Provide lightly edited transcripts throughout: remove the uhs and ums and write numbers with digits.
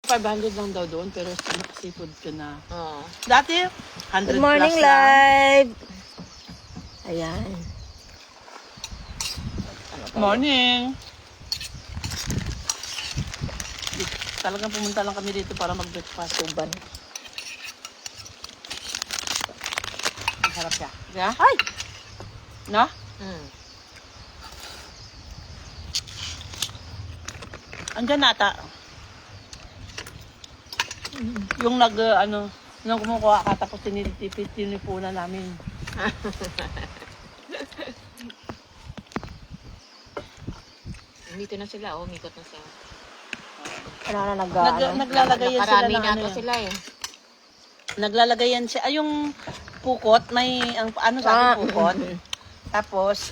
500 lang daw doon, pero seafood ka na. Oo. Dati, 100 Good morning, plus lang. live! Ayan. Morning! Talagang pumunta lang kami dito para mag-breakfast. Tuban. Ang sarap siya. Yeah? Ay! No? Mm. Andyan nata. Yung nung kumukuha ka tapos tinipunan namin. Dito na sila, umikot na sila. Ano na nag-ano? Naglalagay yan sila Nakarami ng na ano ata yan. sila eh. Naglalagay yan siya. Ay, yung pukot, may ano sa akin pukot. Tapos,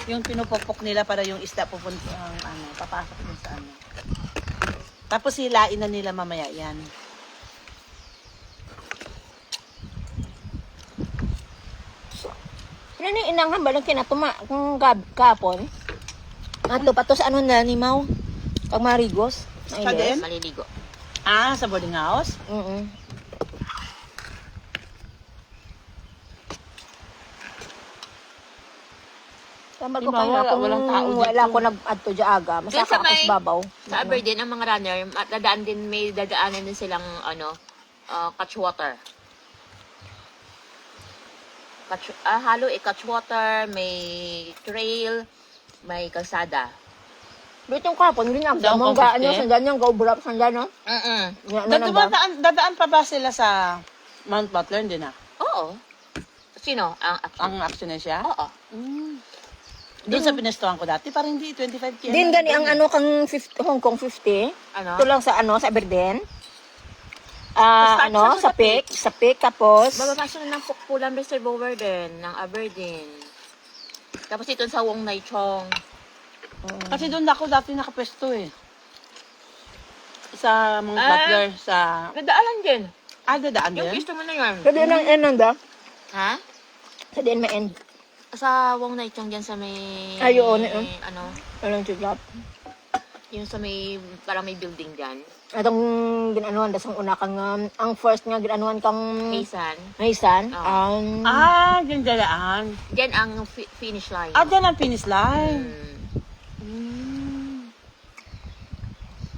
yung pinupukpok nila para yung isda pupunta, papasok dun sa ano. Tapos hilain na nila mamaya yan. Ano na yung inanghan ba ng kinatuma kung kapon? Ato patos ano na ni Mau? Pag marigos? Sa din? Maliligo. Ah, sa boarding house? Tama Diba, ko kaya kung walang tao dito. wala ko nag-adto dya aga. Masaka Sa ako may- sa babaw. Sa Aberdeen, ang mga runner, may dadaanan din silang, catch water. Halo catch water, may trail, may kalsada. Dito yung kapon, hindi na. Down Mong gaan 50? nyo, sandan yung go-burap, sandan, no? Yan, ano na ba? Dadaan pa ba sila sa Mount Butler? Hindi na. Oo. Sino? Ang action? Ang action na siya? Oo. Doon sa pinestuhan ko dati, parang hindi, 25 km. Din gani ang kang 50, Hong Kong 50. Ano? Ito lang sa sa Aberdeen. Start siya Sa Pic, tapos Bababa siya ng Pulang Reservoir din, ng Aberdeen. Tapos ito sa Wong Nai Chong. Kasi doon ako dati nakapwesto eh. Sa Mount Butler, sa... Nadaalan din. dadaan Yung din? pisto mo na yun. sa din ang end nanda. Ha? Sa din may end. Sa Wong Nai Chong dyan sa may... Ayun, Ano? Anong chiglap? Yung sa may... Parang may building dyan. Atong ginanuan dasang una kang ang first nga ginanuan kang Kaysan. Maysan. Diyan dadaan. Dyan ang finish line. Diyan ang finish line.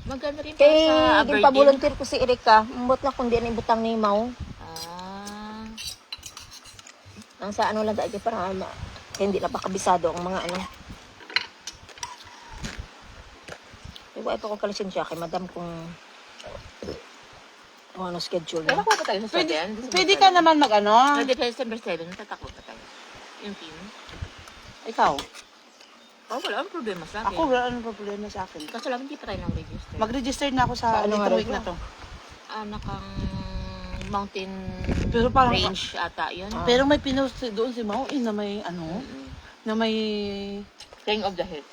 Maganda rin pa Kay sa Aberdeen. ginpa-volunteer ko si Erika. Mbot na kundi na ibutang ni Mau. Ah. Ang sa ano lang dahil para hindi na pa kabisado ang mga ano. Iba ito ko kalisensya kay madam kung ano schedule Kaya na. nakuha pa tayo sa Pwede ka naman Pwede tayo December 7, natatakbo pa tayo. Yung team. Ikaw. Wala ang problema sa akin. Ako, wala anong problema sa akin. Kaso lang hindi pa tayo nang register. Mag-register na ako sa Ano nga nitong rin week na to. Nakang mountain Pero parang- range ata yun. Pero may pinost doon si Mau na may na may... King of the Hill.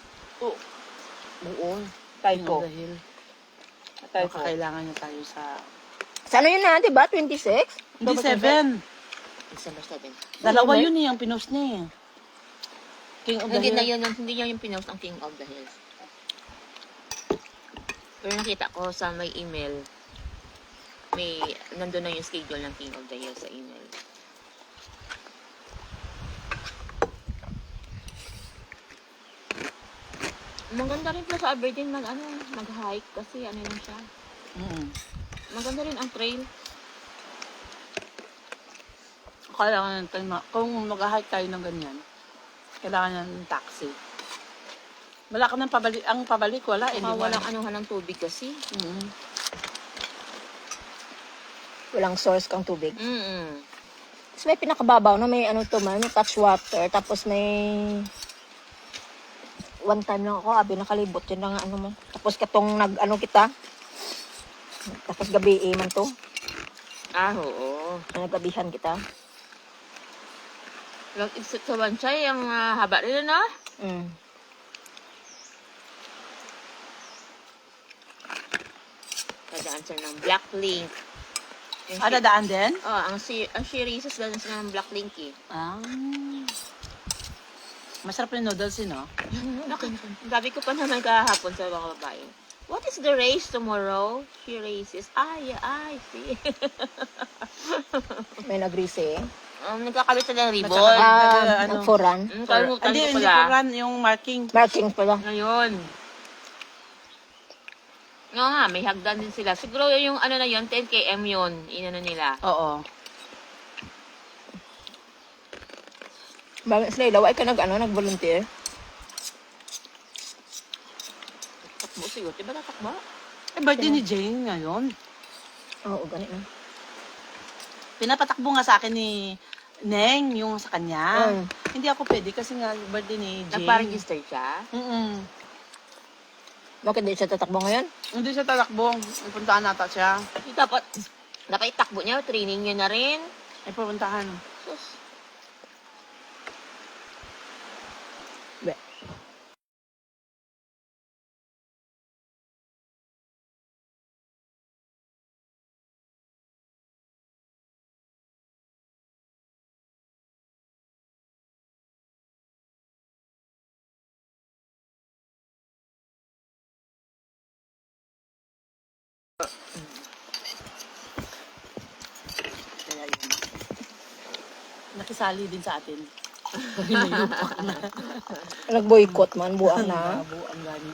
Oo. Typo. Dahil Typo. kailangan niya tayo sa... Sa ano yun na, diba? 26? Hindi, 7. December 7. Dalawa yun eh, ang pinost niya eh. King of the Hindi na Hill. yun, hindi niya yung pinost ang King of the Hills. Pero nakita ko sa may email, nandun na yung schedule ng King of the Hills sa email. Maganda rin pala sa Aberdeen mag-hike kasi ano yun siya. Maganda rin ang trail. Kailangan natin, kung mag-hike tayo ng ganyan, kailangan ng taxi. Wala ka ng pabalik, ang pabalik wala. Eh, Walang anuhan ng tubig kasi. Walang source kang tubig. Mm-mm. Tapos may pinakababaw na may ano to, may touch water. Tapos may... One time lang ako, abi nakalibot yun lang ano mo. Tapos katong nag-ano kita. Tapos gabi man to. Oo. Nagabihan kita. Nag-isip sa Banchay, ang haba rin na. Dadaan sila ng Black Link. dadaan din? Ang series dadaan sila ng Black Link eh. Masarap yung noodles, no? Gabi ko pa naman kahapon sa mga babae. What is the race tomorrow? She races. Yeah, I see. May nag-rese. Nagkakabit sila ng ribbon. Ano? Nag-foran. Kalimutan Hindi, ko hindi pala. po run, yung marking. Marking pala. Ngayon. Oo nga, may hagdan din sila. Siguro yung ano na yun, 10 km yun. Inano nila. Oo. Bakit sila, laway ka nag-volunteer? Takbo siyo. Diba tatakbo? Eh, birthday ni Jane ngayon. Oo, ganit na. Pinapatakbo nga sa akin ni Neng, yung sa kanya. Mm. Hindi ako pwede kasi nga birthday ni Jane. Nagpa-register siya? Bakit di siya tatakbo ngayon? Hindi siya tatakbo. Puntaan nata siya. Dapat itakbo niya. Training niya na rin. Ay, pupuntahan. Sus. Be. Kaya yun. Nakisali din sa atin. Nag-boycott man, buwan na. Kabuang gani.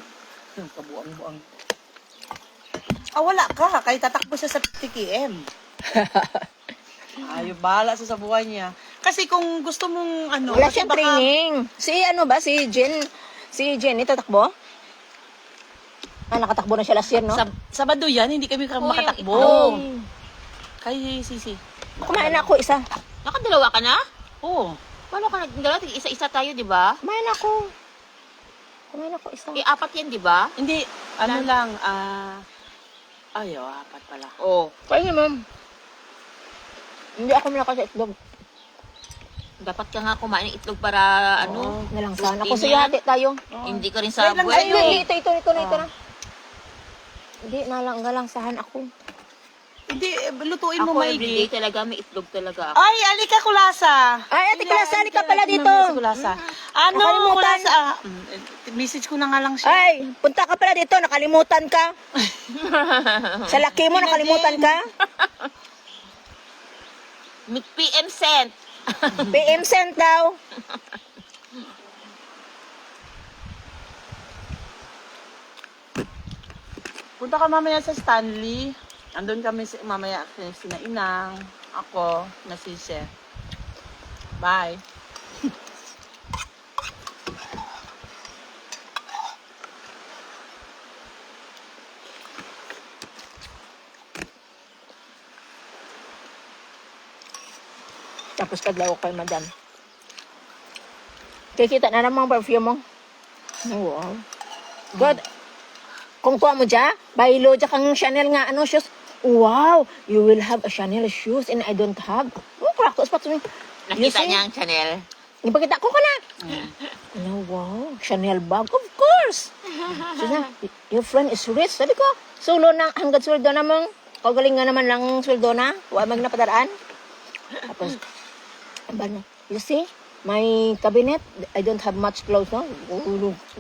Kabuang-buang. Wala ka. Kaya tatakbo siya sa 50 km. Ayaw, bahala siya sa buhay niya. Kasi kung gusto mong ano... Wala kasi siyang baka- training. Si ano ba, si Jen, tatakbo? Nakatakbo na siya last year, no? Sabado yan, hindi kami makatakbo. Uy, Kay Sisi. Kumain na ako isa. nakadalawa ka na? Oo. Paano ka nagdalawa? Isa-isa tayo, di ba? Kumain ako isa. Apat yan, di ba? Hindi, ano lang, ayaw, apat pala. Oo. Kain niya, ma'am. Hindi ako malakas sa itlog. Dapat ka nga kumain ng itlog para, ano, Nalangsahan ako. protein Sige, yan. hati tayo. Hindi ka rin Wait sa lang, Ay, Ayun. hindi. Ito na. Hindi, nalangsahan ako. Hindi, lutuin mo Ako everyday maigi. talaga, may itlog talaga ako. Ay, alika kulasa. Ay, Ate Kulasa, alika pala dito. Kulasa. Ano, Nakalimutan. kulasa? Message ko na nga lang siya. Ay, punta ka pala dito. Nakalimutan ka. Sa laki mo, nakalimutan ka. PM sent. PM sent daw. Punta ka mamaya sa Stanley. Andun kami mamaya sina Inang, ako, na si Chef. Bye. Tapos kadlaw kay madam. Kikita na naman ang perfume mo. Wow. Good. Kung kuha mo dyan, baylo dyan kang Chanel nga ano shoes. Wow, you will have a Chanel shoes and I don't have. Oh, krakos pa to. Nakita niya ang channel. Ipakita ko na. Ano, wow, Chanel bag. Of course. Sina, your friend is rich. Sabi ko, sulo na, hanggang sweldo na mong. Kagaling nga naman lang sweldo na. Huwag magnapadaraan. Tapos, aba na, you see, my cabinet, I don't have much clothes, no?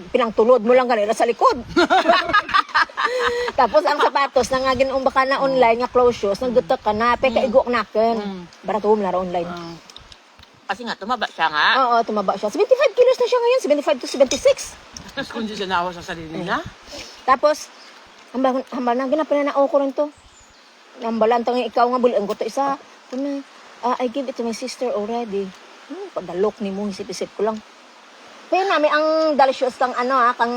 Pinangtulod mo lang kanila sa likod. Tapos, ang sapatos na nga ginumba ka na online, nga clothes shoes, nagdutok ka na, peka igok na kan. Barato mo na online. Kasi nga, tumaba siya nga. Oo, tumaba siya. 75 kilos na siya ngayon, 75 to 76. Tapos kung di siya naawa sa sarili niya. Tapos, hambal na, ginapananao ko rin to. Hambalan tang ikaw nga, bulan ko to isa. I give it to my sister already. Pagdalok ni mo, isip-isip ko lang. Kaya namin ang delicious kang kang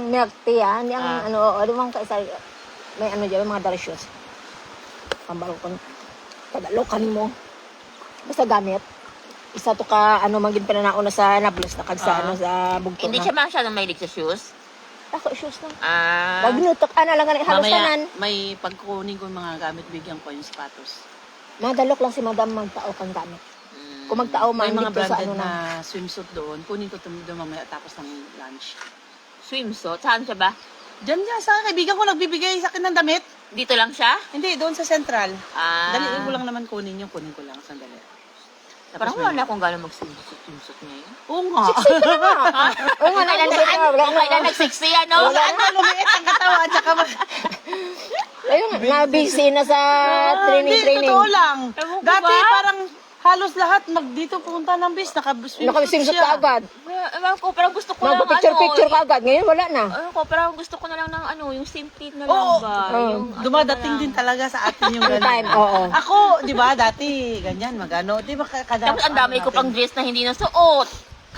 milk tea, hindi ang ano bang kaisa, may ano dyan, may mga delicious. Hambal ko, pagdalok ka ni mo. Basta gamit. Isa to ka, maging pananao na sa Nablus na sa, sa bugto Hindi na. siya masyadong mahilig sa shoes. Ako, shoes na. Ah, Pag binutok, lang ganit, halos Mamaya, tanan. may pagkunin ko yung mga gamit, bigyan ko yung sapatos. Madalok lang si madam magtao kang gamit. mm, Kung magtao May man mga dito sa branded ano na. na swimsuit doon. Kunin ko doon mamaya tapos ng lunch. swimsuit. Saan siya ba? Diyan sa kaibigan ko nagbibigay sa akin ng damit. Dito lang siya? Hindi, doon sa Central. Ah, Daliin ko lang naman kunin ko lang sandali. Parang wala na akong gano'ng mag-swimsuit ngayon. Oo nga. Oo nga, Kailan nagsiksi, ano? Wala na, lumiit ang katawan. Tsaka Ayun, na-busy na sa Hindi, training. totoo lang. Ewan ko Dati ba? parang halos lahat dito pupunta ng bis, naka-swimsuit Nakasimsot siya. ka agad. Ewan ko, parang gusto ko lang, Magpa-picture ka agad. Ngayon, wala na. Ewan ko, parang gusto ko na lang ng yung simple na lang Oo. ba? Yung, Dumadating ano din na lang. talaga sa atin yung Time, ganyan. oo. Ako, di ba, dati, ganyan, magano. Di ba, kada, Tapos ang dami ano ko pang natin, dress na hindi nasuot.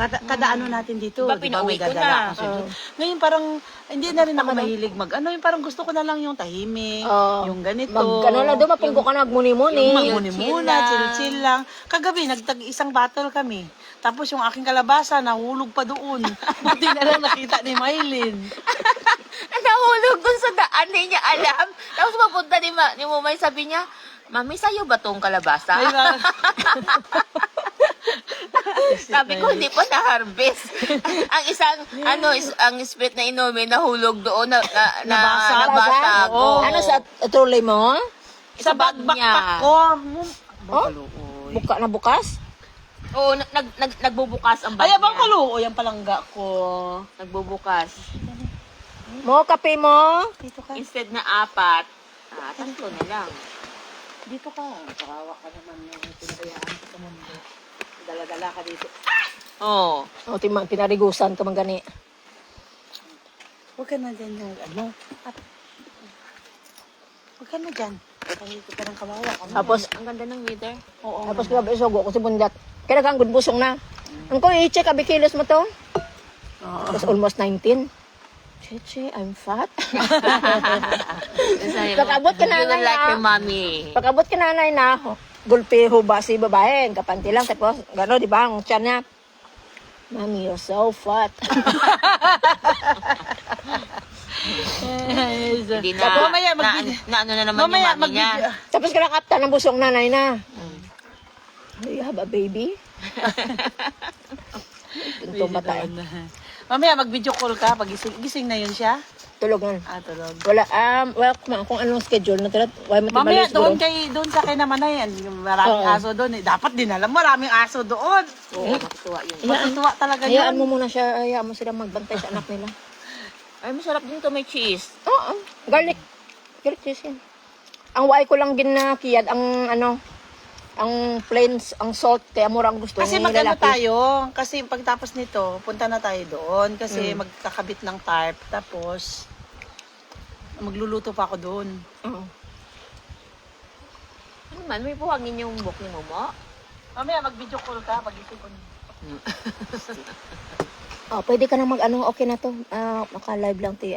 kada ano natin dito, Diba, di ba, pinauwi may ko dadala na. akong swimsuit. Ngayon parang, hindi na rin ako mahilig yung parang gusto ko na lang yung tahimik, Oo. yung ganito. Ano lang, dumapungko ka na, magmuni-muni. Magmuni chill muna, lang. chill-chill lang. Kagabi, isang battle kami. Tapos yung aking kalabasa, nahulog pa doon. Buti na lang nakita ni Mylene. Nahulog dun sa daan, hindi niya alam. Tapos mapunta ni Mumay, sabi niya, Mami, sa'yo ba tong kalabasa? Ay, ba- Sabi ko, hindi pa na-harvest. Ang isang, ang split na inumin, nahulog doon, Nabasag. nabasag. Oo. Ano sa trolley mo? Sa bag niya. backpack ko. Oh? Bangkaluoy. Buka na bukas? Oo, nagbubukas ang bag Ay, niya. bangkaluoy ang palangga ko. Nagbubukas. Mo, kape mo? Dito ka. Instead na 4, 3 na lang. Dito ka. Kawawa ka naman yung pinabayaan ko sa mundo. Dala-dala ka dito. Oo. O, pinarigusan ka man gani. Huwag ka na dyan yung ano. Huwag ka na dyan. Pangito ka ng kawawa. Tapos, Ang ganda ng weather. Oo. tapos grabe isugo ko si bundat. Kaya kang busong na. Ang ko, i-check, abi kilos mo to. Oo. Tapos almost 19. Cheche, I'm fat. Pag-abot ka na You don't na, like your mommy. Pag-abot ka nanay na, gulpi ho ba si babae, kapanti lang, tapos gano'n, di ba, ang tiyan niya, Mommy, you're so fat. Hindi na, Tapos mamaya ano na naman mamaya yung mami niya. Tapos kinakapta ng busong nanay na. Do you have a baby? Ito batay. Mamaya mag-video call ka pag gising na yun siya. Tulog na. Tulog. Wala, well, kung anong schedule na tira, why Mamaya matibalo doon sa kay naman na yan. Maraming Oo. aso doon. Dapat din alam, maraming aso doon. Oo, matutuwa yun. Matutuwa talaga Hayaan yun. mo muna siya, hayaan mo sila magbantay sa anak nila. Ay, masarap din to may cheese. Oo, garlic. Garlic cheese yan. Ang wai ko lang ginakiyad, ang plains, ang salt, kaya mura ang gusto Kasi ni magano lalaki. tayo, kasi pagtapos nito, punta na tayo doon. Kasi magkakabit ng tarp. Tapos, magluluto pa ako doon. Oo. Ano man, may buhangin yung buhok ni Momo. Mamaya mag-video call ka pag gising ko. Oh, pwede ka na okay na to. Maka-live lang ti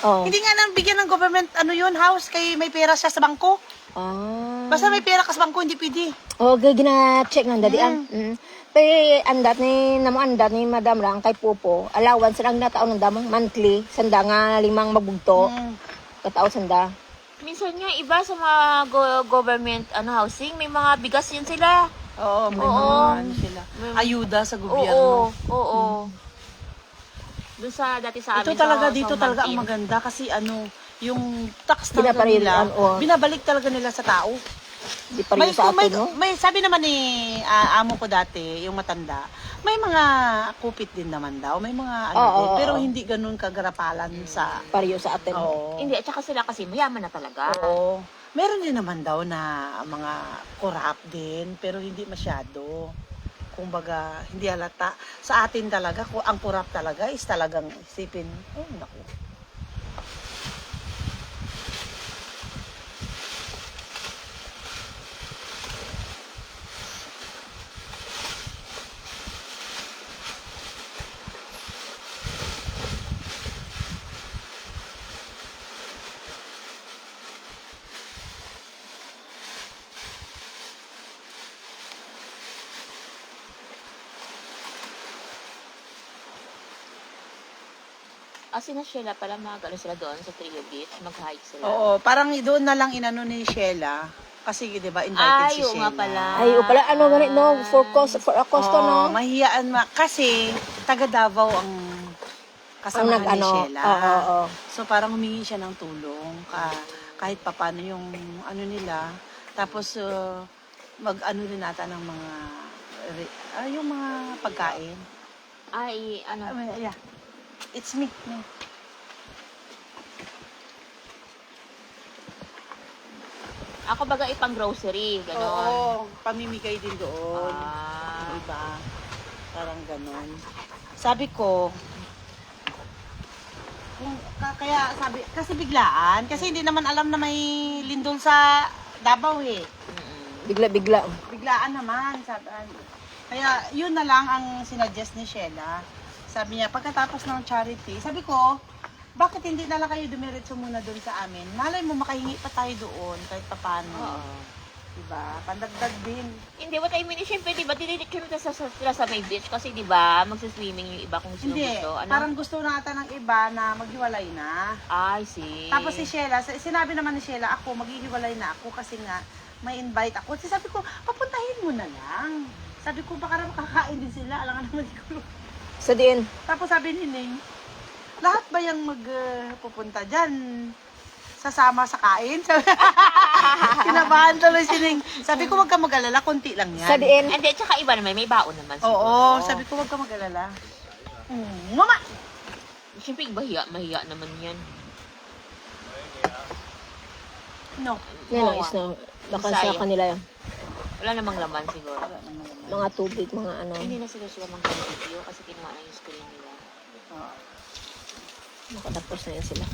Oh. Hindi nga nang bigyan ng government, house, kay may pera siya sa bangko. Ah. Basta may pera ka sa bangko, hindi pwede. Oh, gina-check ng dadi an. Pero andat ni Madam Rang kay Pupo, allowance lang na taon ng damang monthly, sanda nga 5 magbugto, kataon sanda. Minsan nga, iba sa mga government housing, may mga bigas yan sila. Oo, may Oo. mga sila. Ayuda sa Oo, gobyerno. oo. Doon dati sa amin. Ito talaga, sa dito talaga ang Humantin. maganda kasi yung tax talaga Pinaparilan, nila, oo. binabalik talaga nila sa tao. Di pa rin sa atin, no? may sabi naman ni amo ko dati, yung matanda, may mga kupit din naman daw, may mga din, Oo, pero oo. hindi ganun kagarapalan sa, Pareho sa atin. oo. Hindi, at saka sila kasi mayaman na talaga. Oo. Meron din naman daw na mga corrupt din, pero hindi masyado. Kumbaga, hindi halata. Sa atin talaga, kung ang corrupt talaga is talagang isipin, oh, naku. Sina Sheila pala sila doon sa Trio Beach, mag-hike sila. Oo, parang doon na lang inano ni Sheila. Kasi, di ba, invited Ay, si oo Sheila. nga pala. Ay, o pala, ano ganit, no? For a cost, no? Mahiyaan kasi taga Davao ang kasamahan ni Sheila. Oo. So parang humingi siya ng tulong kahit papano yung nila. Tapos mag-ano rin nata ng mga yung mga pagkain. Ay, Yeah. It's me. Ako baga ipang grocery, gano'n. Oo, pamimigay din doon. Yung iba. Parang ganon. Sabi ko, kasi biglaan, kasi hindi naman alam na may lindol sa Davao eh. Bigla-bigla. Biglaan naman, kaya yun na lang ang sinuggest ni Sheila. Sabi niya, pagkatapos ng charity, sabi ko, bakit hindi na lang kayo dumiretso muna doon sa amin? Malay mo, makahingi pa tayo doon, kahit papano. Diba? Pandagdag din. Hindi, what I mean is, syempre, diba, dinidikin sila sa may beach kasi, diba, magsiswimming yung iba kung sino Hindi, gusto. parang gusto nata ng iba na maghiwalay na. I see. Tapos si Sheila, sinabi naman ni Sheila, ako, maghihiwalay na ako kasi nga, may invite ako. Kasi sabi ko, papuntahin mo na lang. Sabi ko, baka naman kakain din sila. Alam nga naman ko. Sa diin. Tapos sabi ni Ning, lahat ba yung magpupunta dyan? Sasama sa kain? Kinabahan tuloy si Ning. Sabi ko, wag ka mag-alala, konti lang yan. Sa diin. Hindi, tsaka iba naman, may baon naman siguro. Oo, sabi ko, wag ka mag-alala. Mama! Siyempre, mahiya naman yan. No. Yan is no. Baka sa Bisaya. kanila yan. Wala namang laman siguro. Mga tubig, mga ano. Hindi na sila mag-video kasi kinuha na yung screen nila. Nakatapos na yan sila.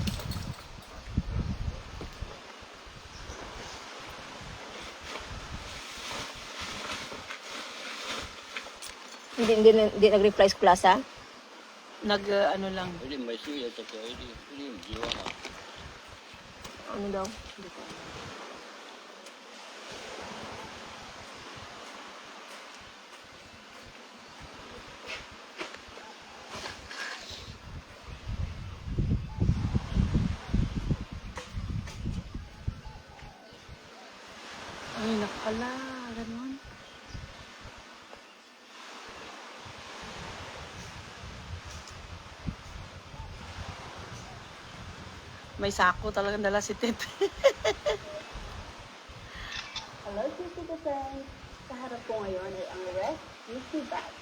Hindi nag-reply sa plaza? Ano lang. Ano daw? Ay, nakala. Ganon. May sako talagang dala si Tete. Hello, citizens! Sa harap ko ngayon ay ang Rest Easy Bag.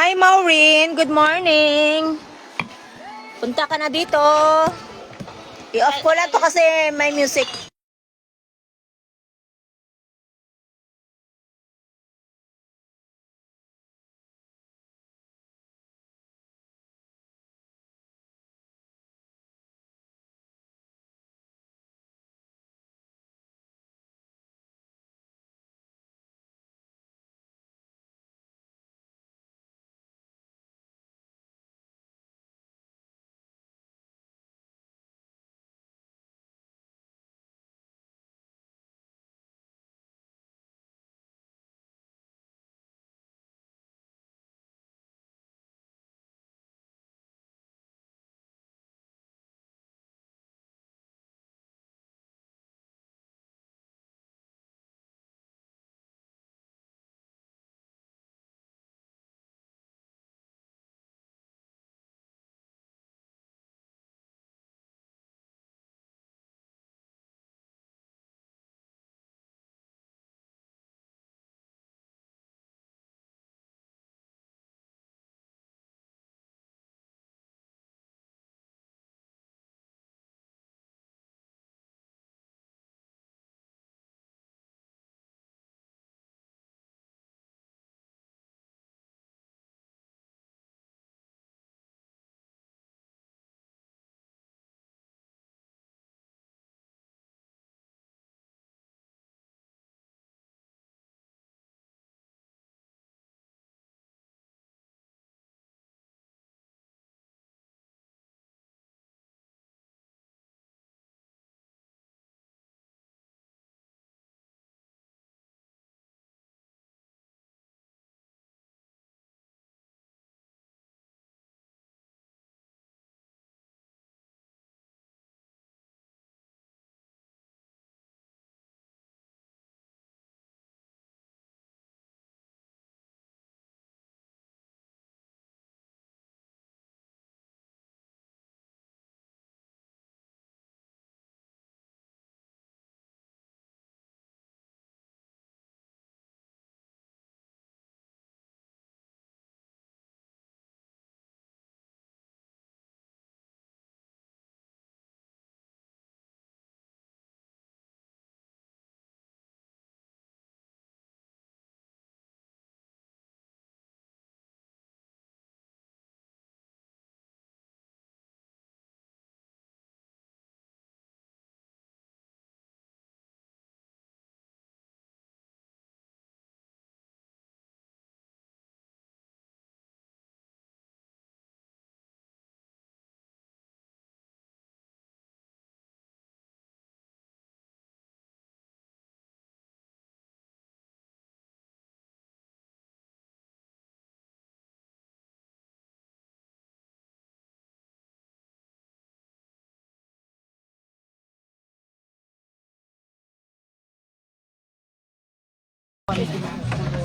Hi, Maureen. Good morning. Punta ka na dito. I-off ko lang to kasi may music.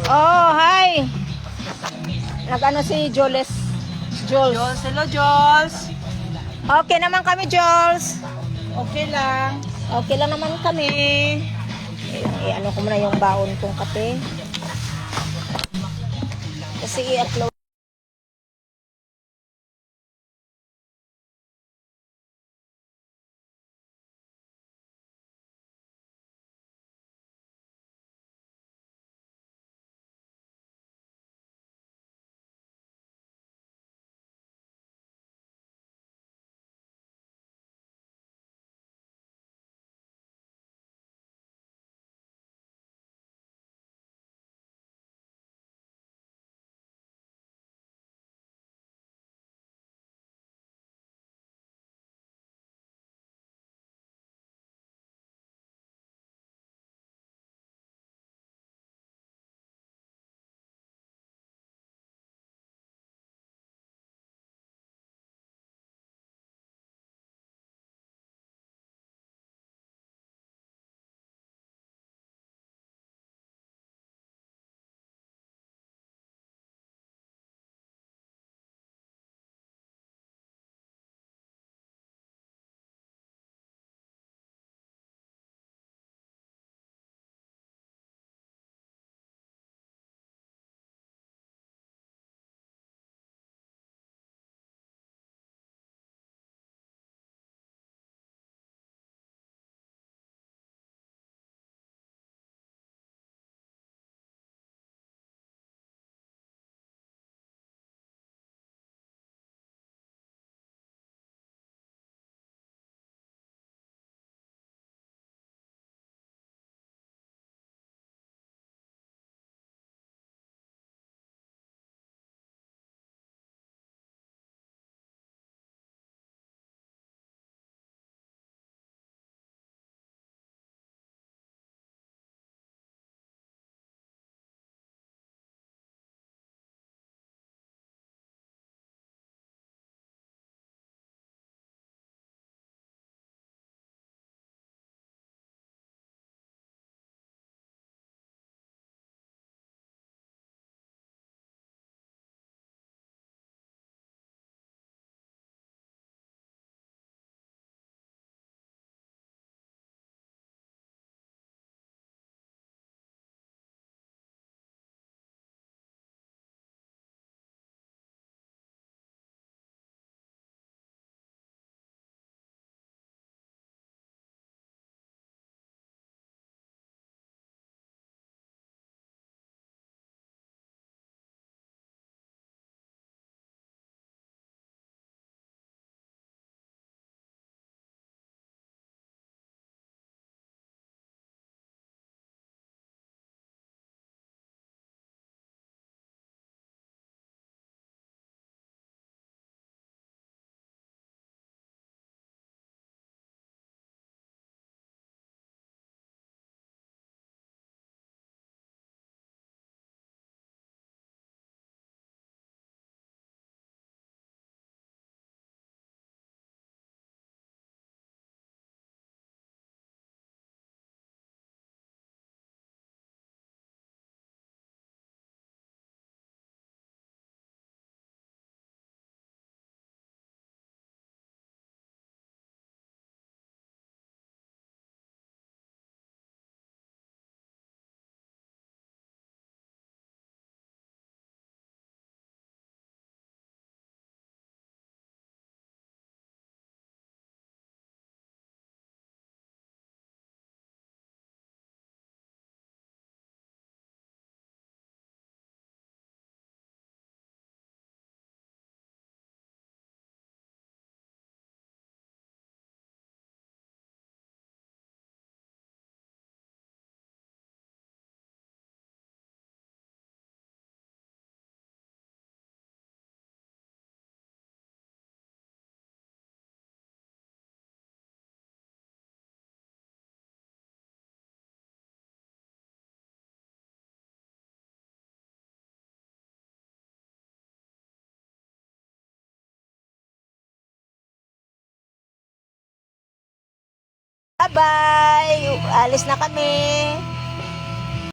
Oh, hi. Nag-ano si Jules? Jules. Jules, hello Jules. Okay naman kami, Jules. Okay lang. Okay lang naman kami. I-ano ko muna yung baon kong kape. Kasi i-upload Bye! Alis na kami.